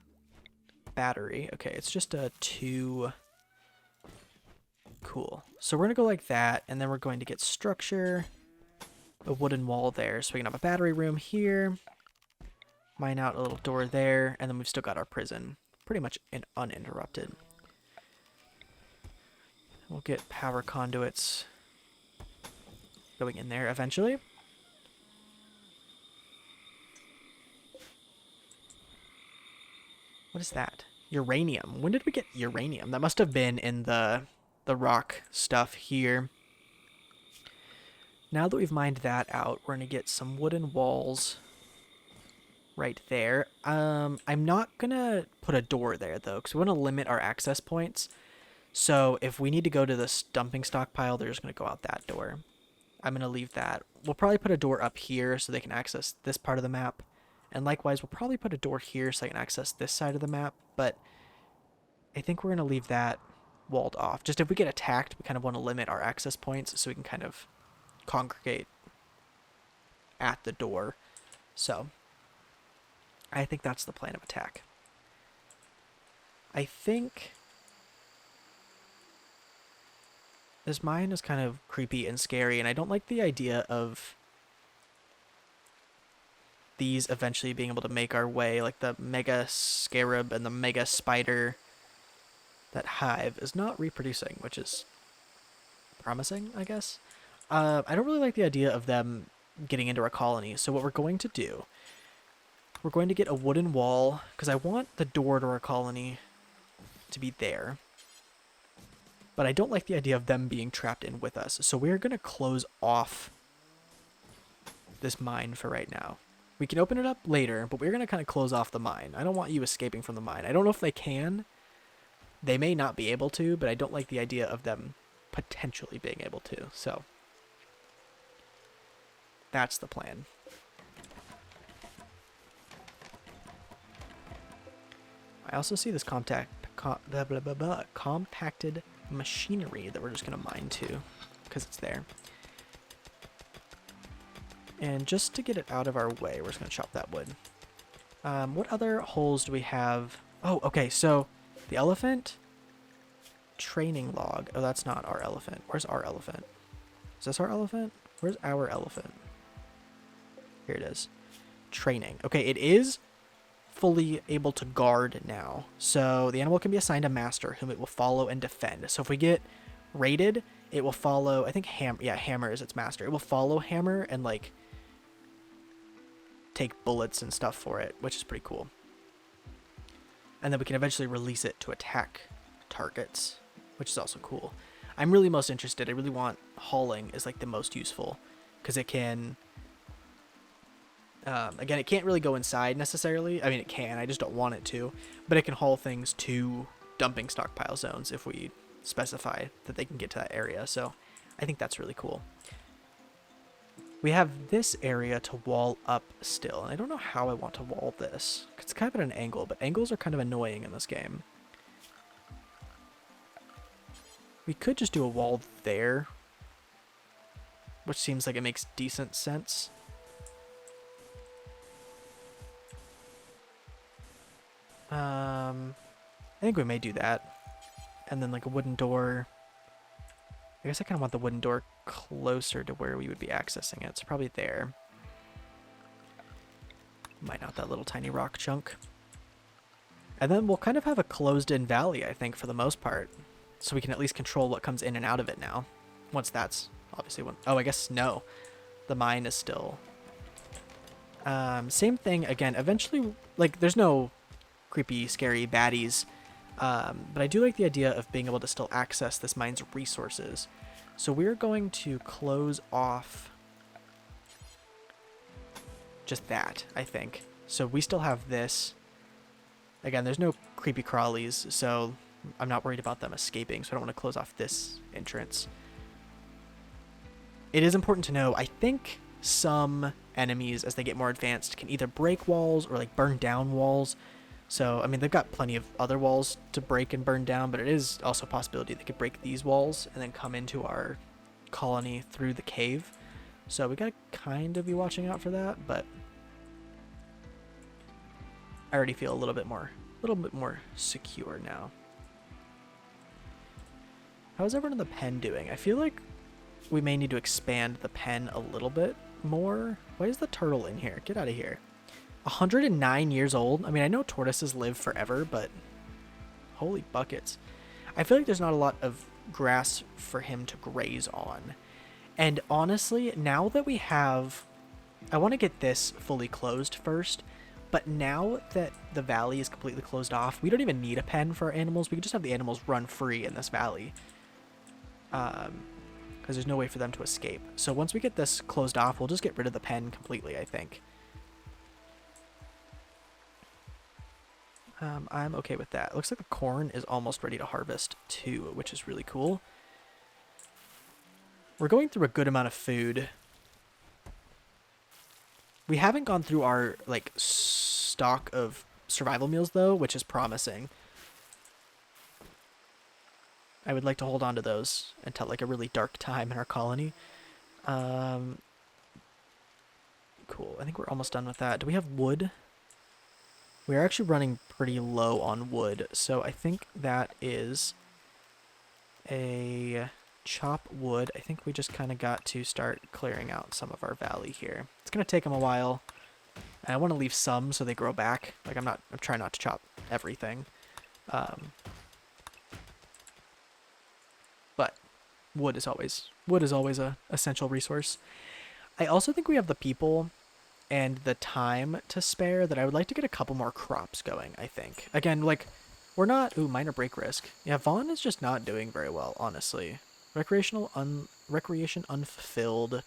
battery. Okay, it's just a 2. Cool. So we're going to go like that, and then we're going to get structure, a wooden wall there, so we can have a battery room here, mine out a little door there, and then we've still got our prison pretty much uninterrupted. We'll get power conduits going in there eventually. What is that? Uranium. When did we get uranium? That must have been in the rock stuff here. Now that we've mined that out, we're going to get some wooden walls right there. I'm not going to put a door there, though, because we want to limit our access points. So if we need to go to this dumping stockpile, they're just going to go out that door. I'm going to leave that. We'll probably put a door up here so they can access this part of the map. And likewise, we'll probably put a door here so they can access this side of the map. But I think we're going to leave that walled off. Just if we get attacked, we kind of want to limit our access points so we can kind of congregate at the door. So I think that's the plan of attack. I think this mine is kind of creepy and scary, and I don't like the idea of these eventually being able to make our way, like the mega scarab and the mega spider. That hive is not reproducing, which is promising, I guess. I don't really like the idea of them getting into our colony, so what we're going to do, we're going to get a wooden wall, because I want the door to our colony to be there. But I don't like the idea of them being trapped in with us, so we're going to close off this mine for right now. We can open it up later, but we're going to kind of close off the mine. I don't want you escaping from the mine. I don't know if they can. They may not be able to, but I don't like the idea of them potentially being able to, so that's the plan. I also see this compacted machinery that we're just going to mine too, because it's there. And just to get it out of our way, we're just going to chop that wood. What other holes do we have? Oh, okay, so the elephant training log. Oh, that's not our elephant. Where's our elephant? Is this our elephant? Where's our elephant? Here it is. Training. Okay, it is fully able to guard now. So the animal can be assigned a master whom it will follow and defend. So if we get raided, it will follow, I think Hammer is its master. It will follow Hammer and like take bullets and stuff for it, which is pretty cool. And then we can eventually release it to attack targets, which is also cool. I'm really most interested. I really want hauling is like the most useful because it can, again, it can't really go inside necessarily. I mean, it can, I just don't want it to, but it can haul things to dumping stockpile zones if we specify that they can get to that area. So I think that's really cool. We have this area to wall up still, and I don't know how I want to wall this. It's kind of at an angle, but angles are kind of annoying in this game. We could just do a wall there, which seems like it makes decent sense. I think we may do that. And then like a wooden door. I guess I kind of want the wooden door closer to where we would be accessing it. So probably there. Might not that little tiny rock chunk. And then we'll kind of have a closed-in valley, I think, for the most part. So we can at least control what comes in and out of it now. Once that's obviously one. Oh, I guess no. The mine is still. Same thing again. Eventually, like, there's no creepy, scary baddies. But I do like the idea of being able to still access this mine's resources. So we're going to close off just that, I think. So we still have this. Again, there's no creepy crawlies, so I'm not worried about them escaping, so I don't want to close off this entrance. It is important to know, I think some enemies, as they get more advanced, can either break walls or like burn down walls. So, I mean, they've got plenty of other walls to break and burn down, but it is also a possibility they could break these walls and then come into our colony through the cave. So we gotta kind of be watching out for that, but I already feel a little bit more secure now. How's everyone in the pen doing? I feel like we may need to expand the pen a little bit more. Why is the turtle in here? Get out of here. 109 years old. I mean, I know tortoises live forever, but holy buckets. I feel like there's not a lot of grass for him to graze on. And honestly, now that we have, I want to get this fully closed first, but now that the valley is completely closed off, we don't even need a pen for our animals. We can just have the animals run free in this valley. because there's no way for them to escape. So once we get this closed off, we'll just get rid of the pen completely, I think. I'm okay with that. It looks like the corn is almost ready to harvest too, which is really cool. We're going through a good amount of food. We haven't gone through our like stock of survival meals though, which is promising. I would like to hold on to those until like a really dark time in our colony. Cool. I think we're almost done with that. Do we have wood? We're actually running pretty low on wood, so I think that is a chop wood. I think we just kind of got to start clearing out some of our valley here. It's going to take them a while. And I want to leave some so they grow back. Like I'm trying not to chop everything. But wood is always a essential resource. I also think we have the people and the time to spare that I would like to get a couple more crops going, I think. Again, like, we're not... Ooh, minor break risk. Yeah, Vaughn is just not doing very well, honestly. Recreation unfulfilled.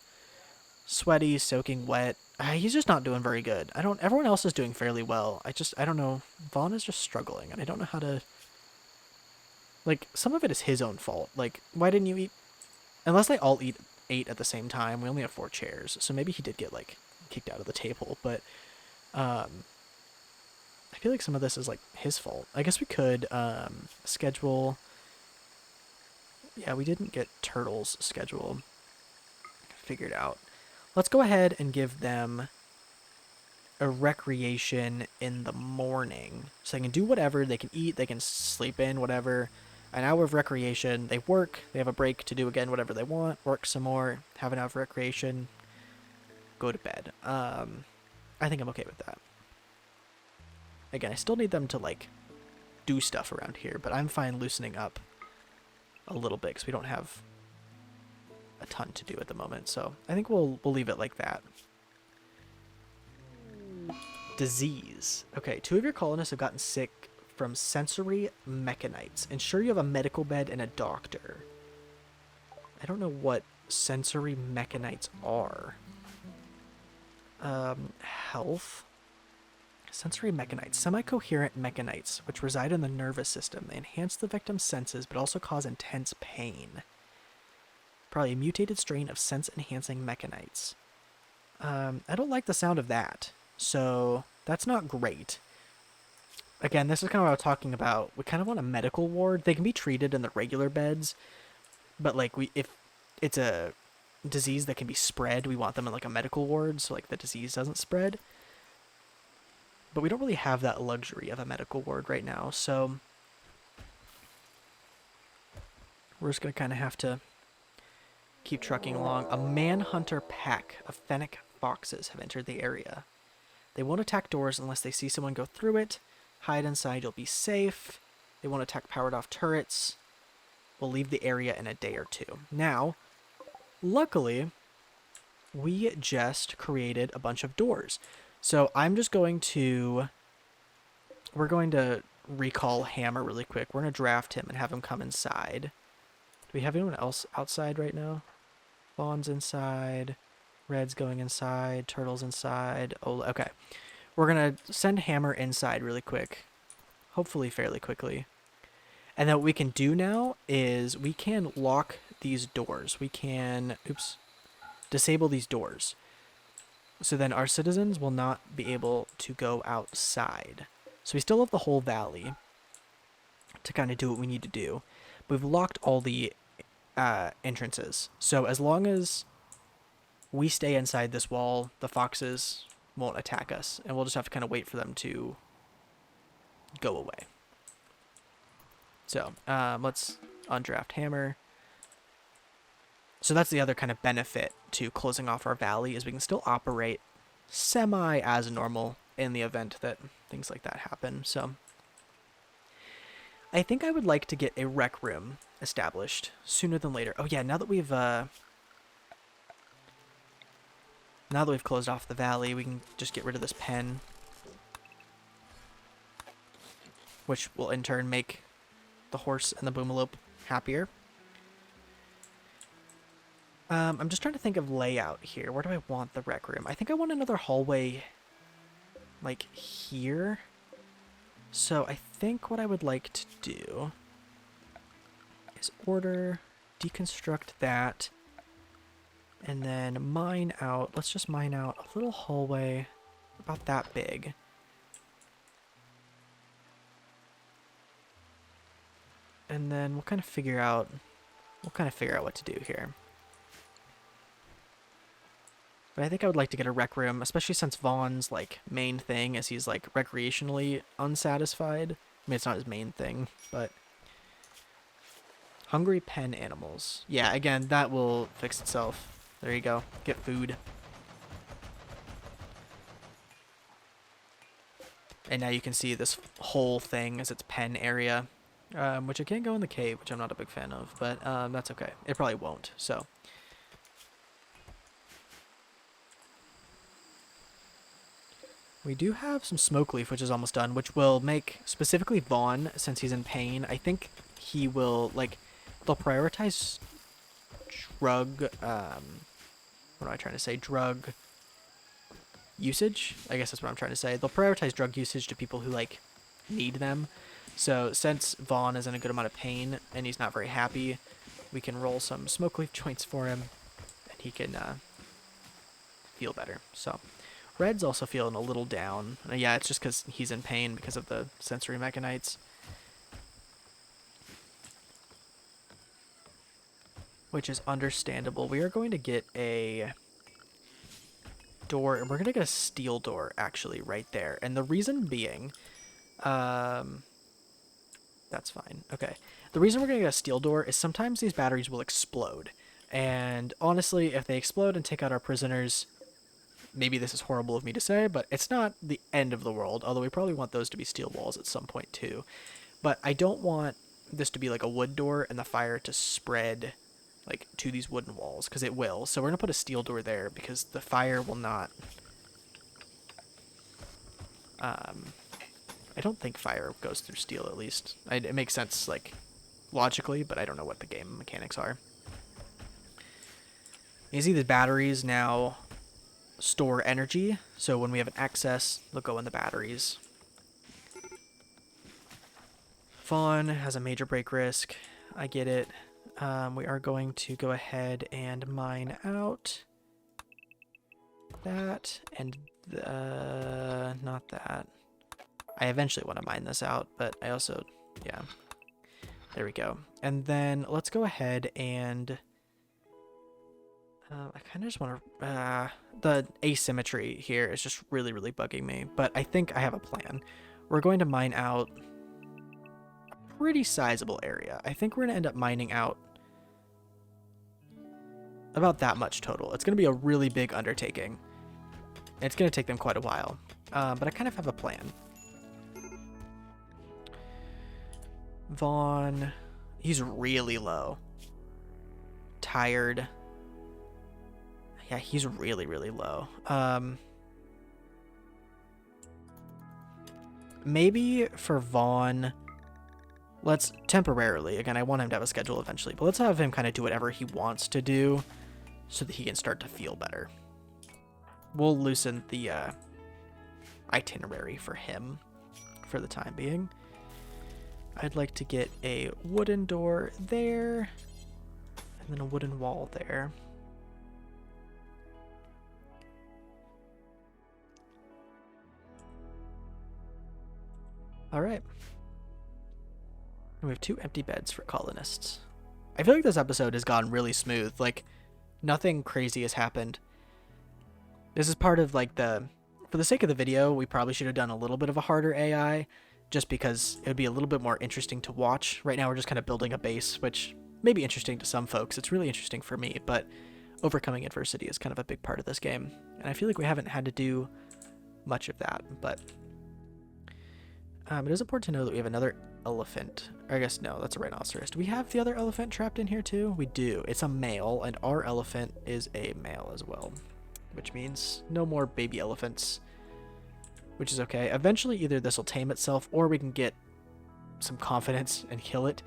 Sweaty, soaking wet. He's just not doing very good. Everyone else is doing fairly well. I don't know. Vaughn is just struggling, and I don't know how to... Like, some of it is his own fault. Like, why didn't you eat... Unless they all ate at the same time, we only have 4 chairs, so maybe he did get, like, kicked out of the table, but I feel like some of this is like his fault. I guess we could schedule. Yeah, we didn't get Turtle's schedule figured out. Let's go ahead and give them a recreation in the morning so they can do whatever. They can eat, they can sleep in, whatever. An hour of recreation. They work, they have a break to do again whatever they want, work some more, have an hour of recreation, go to bed. I think I'm okay with that. Again, I still need them to, like, do stuff around here, but I'm fine loosening up a little bit because we don't have a ton to do at the moment, so I think we'll leave it like that. Disease. Okay, 2 of your colonists have gotten sick from sensory mechanites. Ensure you have a medical bed and a doctor. I don't know what sensory mechanites are. Health. Sensory mechanites. Semi-coherent mechanites, which reside in the nervous system. They enhance the victim's senses, but also cause intense pain. Probably a mutated strain of sense-enhancing mechanites. I don't like the sound of that, so that's not great. Again, this is kind of what I was talking about. We kind of want a medical ward. They can be treated in the regular beds, but like if it's a disease that can be spread, we want them in like a medical ward so like the disease doesn't spread. But we don't really have that luxury of a medical ward right now, so we're just going to kind of have to keep trucking along. A manhunter pack of fennec foxes have entered the area. They won't attack doors unless they see someone go through it. Hide inside, you'll be safe. They won't attack powered off turrets. We'll leave the area in a day or 2. Now, luckily, we just created a bunch of doors. So I'm just going to... We're going to recall Hammer really quick. We're going to draft him and have him come inside. Do we have anyone else outside right now? Fawn's inside. Red's going inside. Turtle's inside. Oh, okay. We're going to send Hammer inside really quick. Hopefully fairly quickly. And then what we can do now is we can lock these doors. We can... Oops. Disable these doors. So then our citizens will not be able to go outside. So we still have the whole valley to kind of do what we need to do. We've locked all the entrances. So as long as we stay inside this wall, the foxes won't attack us. And we'll just have to kind of wait for them to go away. So let's undraft Hammer. So that's the other kind of benefit to closing off our valley is we can still operate semi as normal in the event that things like that happen. So I think I would like to get a rec room established sooner than later. Oh yeah, now that we've closed off the valley, we can just get rid of this pen, which will in turn make the horse and the boomalope happier. I'm just trying to think of layout here. Where do I want the rec room? I think I want another hallway, like, here. So I think what I would like to do is order, deconstruct that, and then mine out. Let's just mine out a little hallway about that big. And then we'll kind of figure out what to do here. But I think I would like to get a rec room, especially since Vaughn's like main thing is he's like recreationally unsatisfied. I mean, it's not his main thing, but hungry pen animals. Yeah, again, that will fix itself. There you go. Get food. And now you can see this whole thing as its pen area, which it can't go in the cave, which I'm not a big fan of, but that's okay. It probably won't, so. We do have some smoke leaf, which is almost done, which will make specifically Vaughn, since he's in pain, I think he will, like, they'll prioritize drug, what am I trying to say? Drug usage? I guess that's what I'm trying to say. They'll prioritize drug usage to people who, like, need them. So since Vaughn is in a good amount of pain and he's not very happy, we can roll some smoke leaf joints for him and he can feel better. So Red's also feeling a little down. Yeah, it's just because he's in pain because of the sensory mechanites. Which is understandable. We are going to get a door, and we're going to get a steel door, actually, right there. And the reason being, that's fine. Okay. The reason we're going to get a steel door is sometimes these batteries will explode. And honestly, if they explode and take out our prisoners, maybe this is horrible of me to say, but it's not the end of the world, although we probably want those to be steel walls at some point too. But I don't want this to be like a wood door and the fire to spread like to these wooden walls, because it will. So we're going to put a steel door there because the fire will not... I don't think fire goes through steel, at least. It makes sense, like, logically, but I don't know what the game mechanics are. You see the batteries now store energy, so when we have an excess, they'll go in the batteries. Fawn has a major break risk. I get it. We are going to go ahead and mine out that and not that. I eventually want to mine this out, but I also, yeah, there we go. And then let's go ahead and I kind of just want to, the asymmetry here is just really, really bugging me, but I think I have a plan. We're going to mine out a pretty sizable area. I think we're going to end up mining out about that much total. It's going to be a really big undertaking. It's going to take them quite a while, but I kind of have a plan. Vaughn, he's really low. Tired. Yeah, he's really, really low. Maybe for Vaughn, let's temporarily, again, I want him to have a schedule eventually, but let's have him kind of do whatever he wants to do so that he can start to feel better. We'll loosen the itinerary for him for the time being. I'd like to get a wooden door there, and then a wooden wall there. All right. And we have 2 empty beds for colonists. I feel like this episode has gone really smooth. Like, nothing crazy has happened. This is part of, like, for the sake of the video, we probably should have done a little bit of a harder AI, just because it would be a little bit more interesting to watch. Right now, we're just kind of building a base, which may be interesting to some folks. It's really interesting for me, but overcoming adversity is kind of a big part of this game. And I feel like we haven't had to do much of that, but it is important to know that we have another elephant. Or I guess, no, that's a rhinoceros. Do we have the other elephant trapped in here too? We do. It's a male, and our elephant is a male as well, which means no more baby elephants, which is okay. Eventually, either this will tame itself, or we can get some confidence and kill it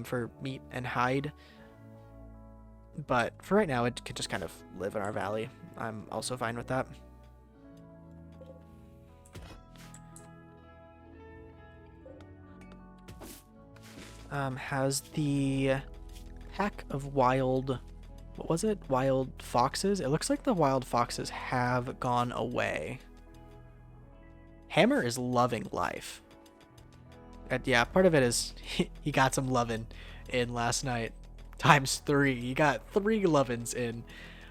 for meat and hide. But for right now, it could just kind of live in our valley. I'm also fine with that. Has the pack of wild... What was it? Wild foxes? It looks like the wild foxes have gone away. Hammer is loving life. Yeah, part of it is he got some lovin' in last night. ×3. He got 3 lovin's in.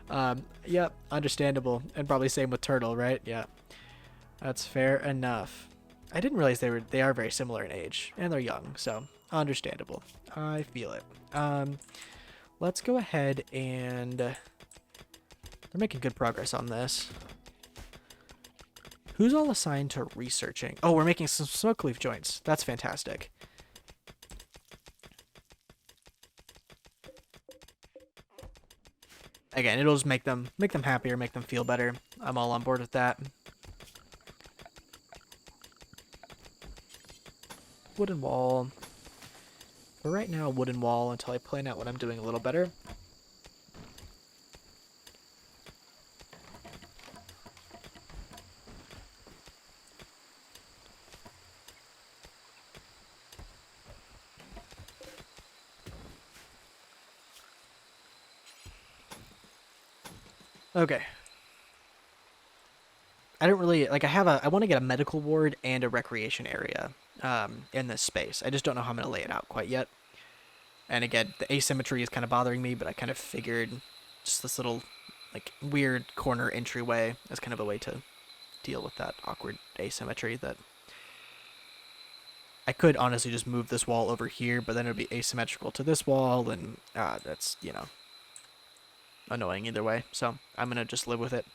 Yep, understandable. And probably same with Turtle, right? Yeah. That's fair enough. I didn't realize they are very similar in age. And they're young, so understandable. I feel it. Let's go ahead and... They're making good progress on this. Who's all assigned to researching? Oh, we're making some smoke leaf joints. That's fantastic. Again, it'll just make them happier, make them feel better. I'm all on board with that. Wooden wall. For right now, wooden wall until I plan out what I'm doing a little better. Okay. I don't really, like, I want to get a medical ward and a recreation area in this space. I just don't know how I'm going to lay it out quite yet. And again, the asymmetry is kind of bothering me, but I kind of figured just this little, like, weird corner entryway as kind of a way to deal with that awkward asymmetry that... I could honestly just move this wall over here, but then it would be asymmetrical to this wall, and that's, you know, annoying either way. So I'm going to just live with it.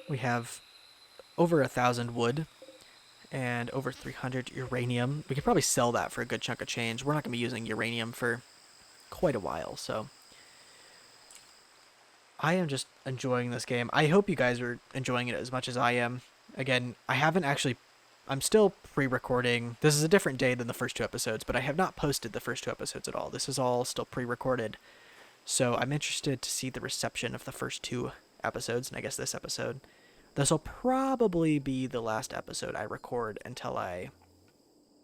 We have over 1,000 wood and over 300 uranium. We could probably sell that for a good chunk of change. We're not going to be using uranium for quite a while, so I am just enjoying this game. I hope you guys are enjoying it as much as I am. Again, I'm still pre-recording. This is a different day than the first 2 episodes, but I have not posted the first 2 episodes at all. This is all still pre-recorded. So I'm interested to see the reception of the first 2 episodes, and I guess this episode. This will probably be the last episode I record until I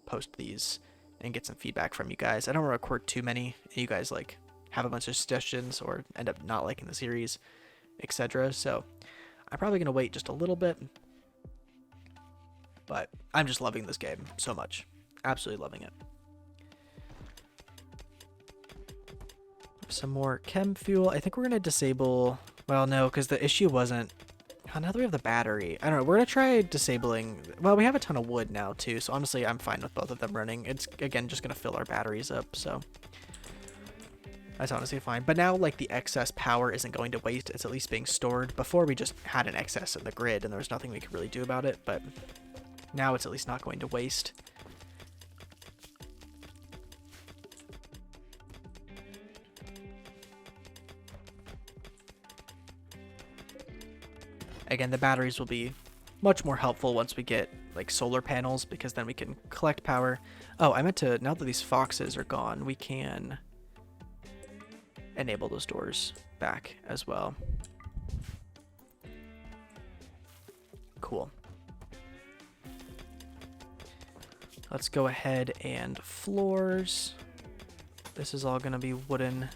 post these and get some feedback from you guys. I don't want to record too many, and you guys like have a bunch of suggestions or end up not liking the series, etc. So I'm probably going to wait just a little bit. But I'm just loving this game so much. Absolutely loving it. Some more chem fuel. I think we're going to disable... Well, no, because the issue wasn't... Oh, now that we have the battery. I don't know. We're going to try disabling... Well, we have a ton of wood now, too. So honestly, I'm fine with both of them running. It's, again, just going to fill our batteries up. So that's honestly fine. But now, like, the excess power isn't going to waste. It's at least being stored. Before, we just had an excess in the grid, and there was nothing we could really do about it. But... now it's at least not going to waste. Again, the batteries will be much more helpful once we get like solar panels, because then we can collect power. Oh, I meant to, now that these foxes are gone, we can enable those doors back as well. Cool. Let's go ahead and floors. This is all going to be wooden.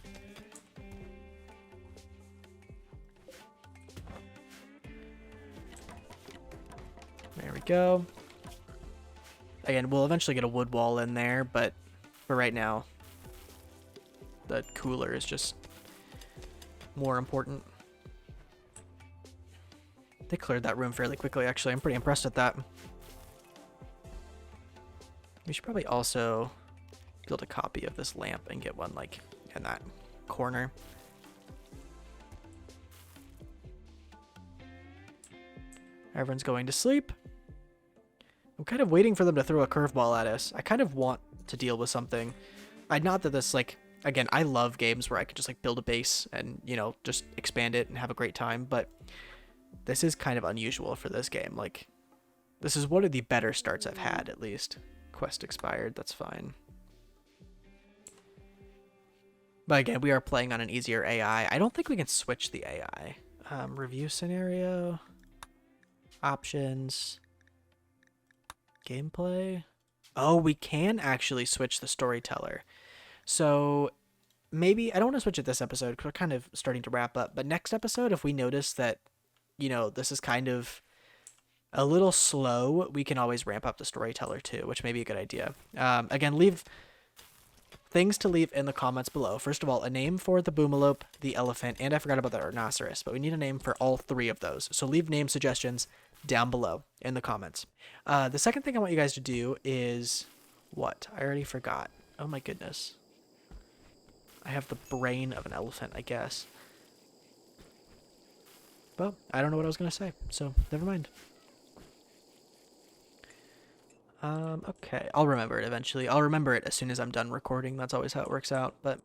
There we go. Again, we'll eventually get a wood wall in there, but for right now, the cooler is just more important. They cleared that room fairly quickly, actually. I'm pretty impressed at that. We should probably also build a copy of this lamp and get one, like, in that corner. Everyone's going to sleep. I'm kind of waiting for them to throw a curveball at us. I kind of want to deal with something. Not that this, like, again, I love games where I could just, like, build a base and, you know, just expand it and have a great time, but this is kind of unusual for this game. Like, this is one of the better starts I've had, at least. Quest expired, that's fine. But again, we are playing on an easier AI. I don't think we can switch the AI. Review scenario, options, gameplay. Oh, we can actually switch the storyteller. So maybe I don't want to switch it this episode because we're kind of starting to wrap up. But next episode, if we notice that, this is kind of a little slow, we can always ramp up the storyteller too, which may be a good idea. Again, leave things to leave in the comments below. First of all, a name for the boomalope, the elephant, and I forgot about the rhinoceros, but we need a name for all three of those. So leave name suggestions down below in the comments. The second thing I want you guys to do is what? I already forgot. Oh my goodness. I have the brain of an elephant, I guess. Well, I don't know what I was going to say, so never mind. Okay, I'll remember it eventually. I'll remember it as soon as I'm done recording. That's always how it works out, but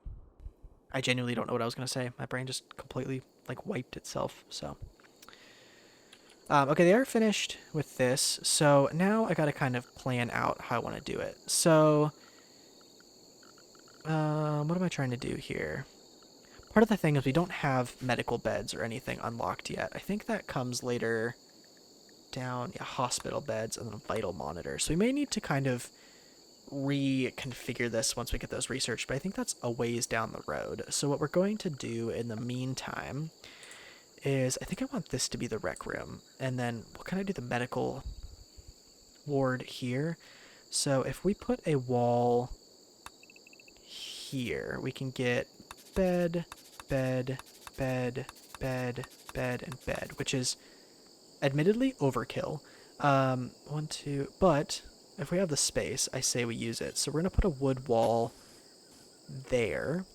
I genuinely don't know what I was going to say. My brain just completely, wiped itself, so. Okay, they are finished with this, so now I gotta kind of plan out how I want to do it. So, what am I trying to do here? Part of the thing is we don't have medical beds or anything unlocked yet. I think that comes later down. Yeah, hospital beds and then a vital monitor. So we may need to kind of reconfigure this once we get those researched, but I think that's a ways down the road. So what we're going to do in the meantime is I think I want this to be the rec room, and then we'll kind of do the medical ward here. So if we put a wall here, we can get bed, bed, bed, bed, bed, and bed, which is admittedly overkill. One, two, but if we have the space, I say we use it. So we're gonna put a wood wall there,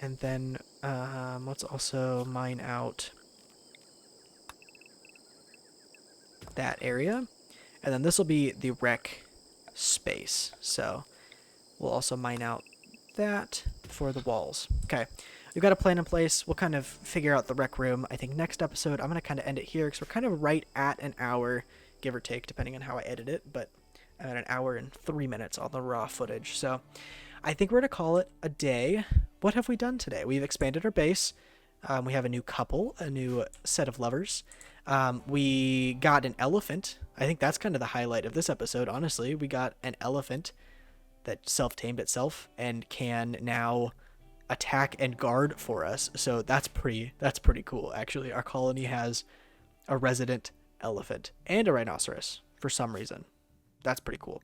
and then let's also mine out that area, and then this will be the rec space. So we'll also mine out that for the walls. Okay, we've got a plan in place. We'll kind of figure out the rec room. I think next episode I'm going to kind of end it here because we're kind of right at an hour, give or take, depending on how I edit it, but I'm at an hour and 3 minutes on the raw footage. So I think we're going to call it a day. What have we done today? We've expanded our base. We have a new couple, a new set of lovers. We got an elephant. I think that's kind of the highlight of this episode, honestly. We got an elephant that self-tamed itself and can now attack and guard for us. So that's pretty cool, actually. Our colony has a resident elephant and a rhinoceros for some reason. That's pretty cool.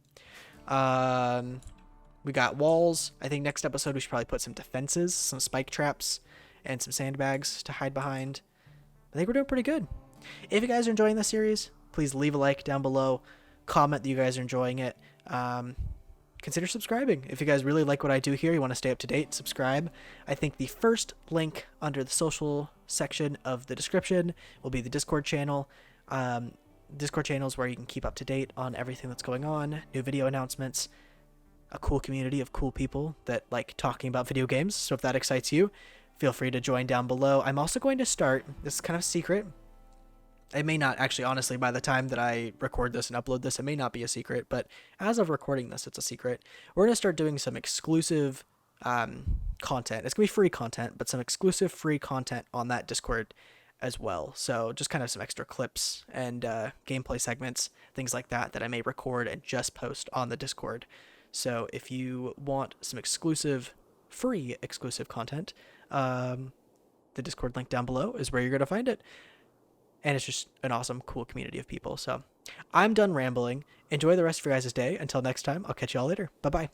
We got walls. I think next episode we should probably put some defenses, some spike traps, and some sandbags to hide behind. I think we're doing pretty good. If you guys are enjoying this series, please leave a like down below. Comment that you guys are enjoying it. Consider subscribing. If you guys really like what I do here, you want to stay up to date, subscribe. I think the first link under the social section of the description will be the Discord channel. Discord channel is where you can keep up to date on everything that's going on, new video announcements, a cool community of cool people that like talking about video games. So if that excites you, feel free to join down below. I'm also going to start, this is kind of secret. It may not actually, honestly, by the time that I record this and upload this, it may not be a secret, but as of recording this, it's a secret. We're going to start doing some exclusive content. It's going to be free content, but some exclusive free content on that Discord as well. So just kind of some extra clips and gameplay segments, things like that, that I may record and just post on the Discord. So if you want some free exclusive content, the Discord link down below is where you're going to find it. And it's just an awesome, cool community of people. So I'm done rambling. Enjoy the rest of your guys' day. Until next time, I'll catch you all later. Bye-bye.